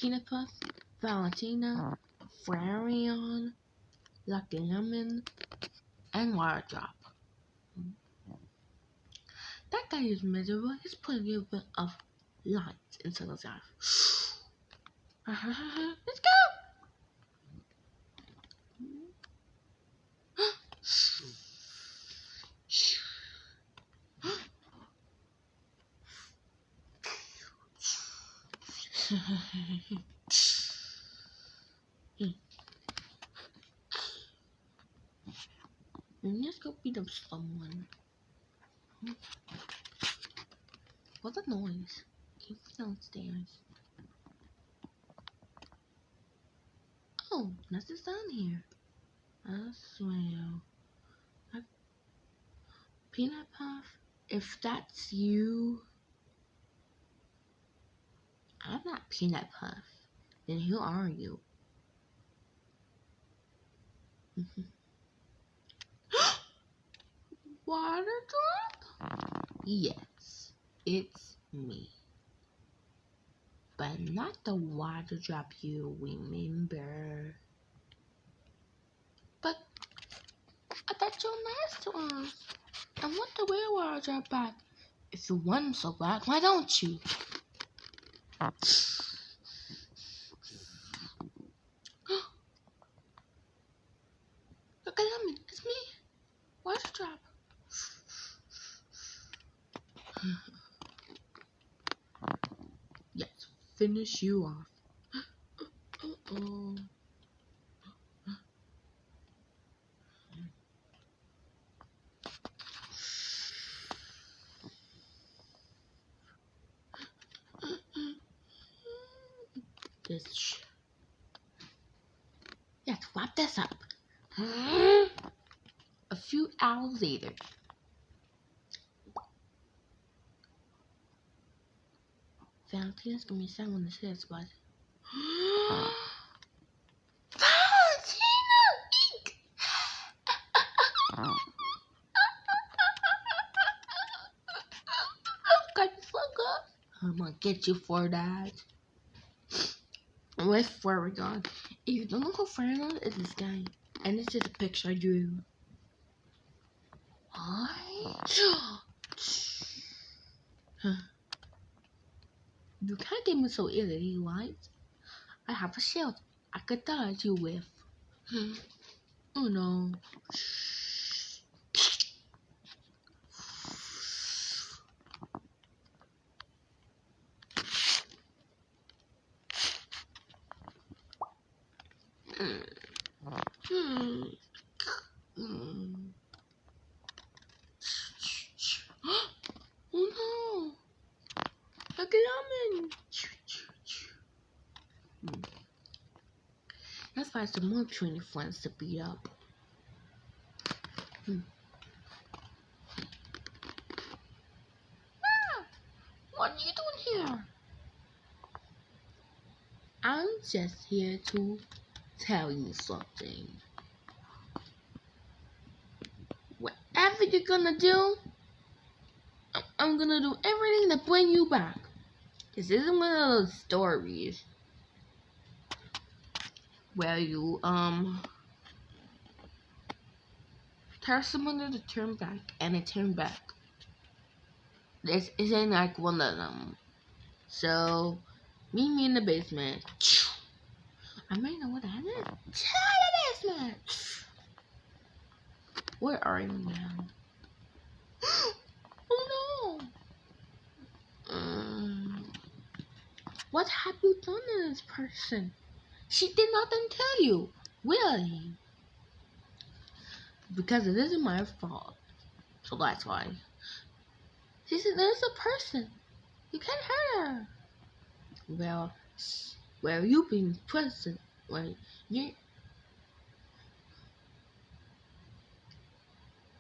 Peanut Puff, Valentina, Flareon, Lucky Lemon, and Water Drop. That guy is miserable. He's putting a little bit of light into his eyes. Let's go! Let's go beat up someone. What's the noise? Came from downstairs. Oh, nothing's down here. I swear. Peanut Puff, if that's you, I'm not Peanut Puff. Then who are you? Water Drop? Yes, it's me. But not the Water Drop you remember. But I thought you were nice to us. I want the real Water Drop back. If you want him so bad, why don't you? Look at him, it's me. Water Drop. Yes, finish you off. Uh-oh. Let's wrap this up. A few hours later. Valentina's gonna be sad when this hits, but Valentina! Eek! I'm gonna get you for that. With Flareon. If you don't know who Flareon is, this guy. And this is a picture I drew. What? You can't get me so easily, right? I have a shield I could dodge you with. Oh no. Oh no! Look at Lemon! Let's find some more puny friends to beat up. What are you doing here? I'm just here to tell you something. Whatever you're gonna do, I'm gonna do everything to bring you back. This isn't one of those stories where you tell someone to turn back and they turn back. This isn't like one of them. So meet me in the basement. I might know what that is. To the basement. Where are you now? Oh no! What have you done to this person? She did nothing to you, really. Because it isn't my fault. So that's why. She said there's a person. You can't hurt her. Well, you being present, right?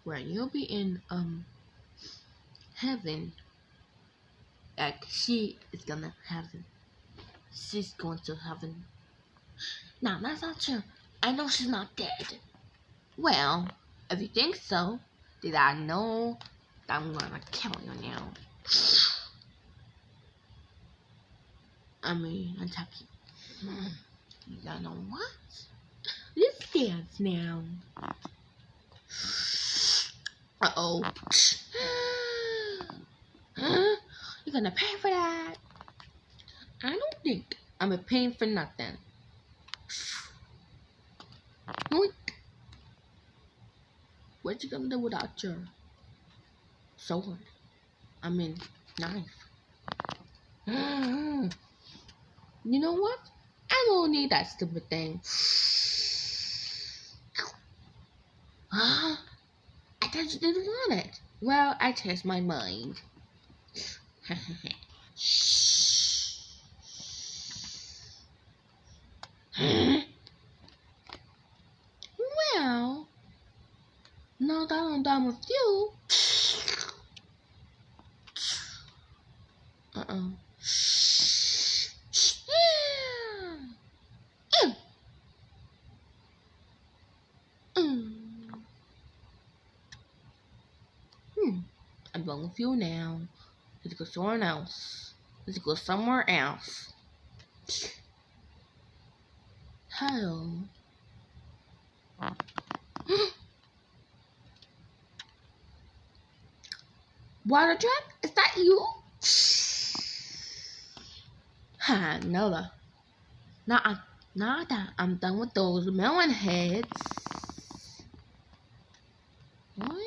You'll be in heaven. Like she is gonna heaven. She's going to heaven. No, that's not true. I know she's not dead. Well, if you think so, then I know that I'm gonna kill you now. I mean, attack you. You know what? Let's dance now. Uh-oh. Huh? You're gonna pay for that? I don't think I'm paying for nothing. Yoink. What you gonna do without your sword? I mean, knife. You know what? I don't need that stupid thing. I thought you didn't want it. Well, I changed my mind. Well, now that I'm done with you. I'm done with you now. Let's go somewhere else. Let's go somewhere else. Hello. Water Trap? Is that you? Ha, Nella. Now that I'm done with those melon heads. What?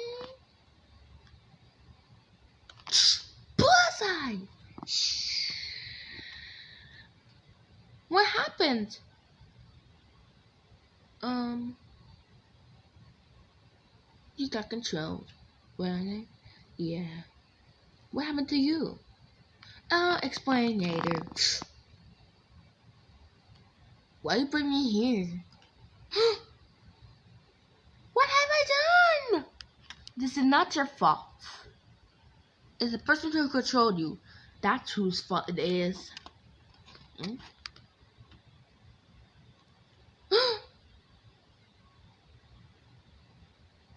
Bullseye! What happened? You got control, wasn't it? Yeah. What happened to you? I'll explain later. Why you bring me here? What have I done? This is not your fault. It's the person who controlled you. That's whose fault it is.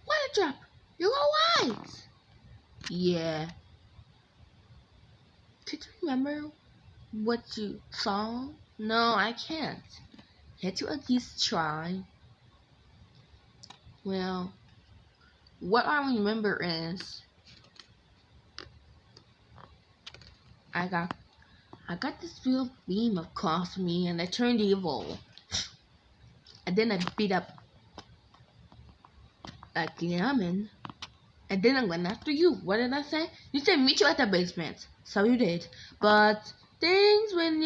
Water Drop, you're alright. Yeah. Could you remember what you saw? No, I can't. Can't you at least try? Well, what I remember is I got this real beam across me and I turned evil. And then I beat up a gammon. And then I went after you. What did I say? You said meet you at the basement. So you did. But things when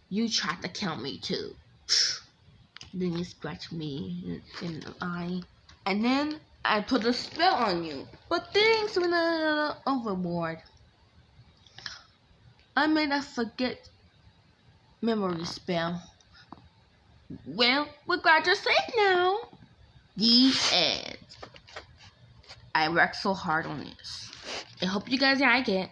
you tried to kill me too. Then you scratched me in the eye. And then I put a spell on you. But things went overboard. I made a forget memory spell. Well, we're glad you're safe now. The end. I worked so hard on this. I hope you guys like it.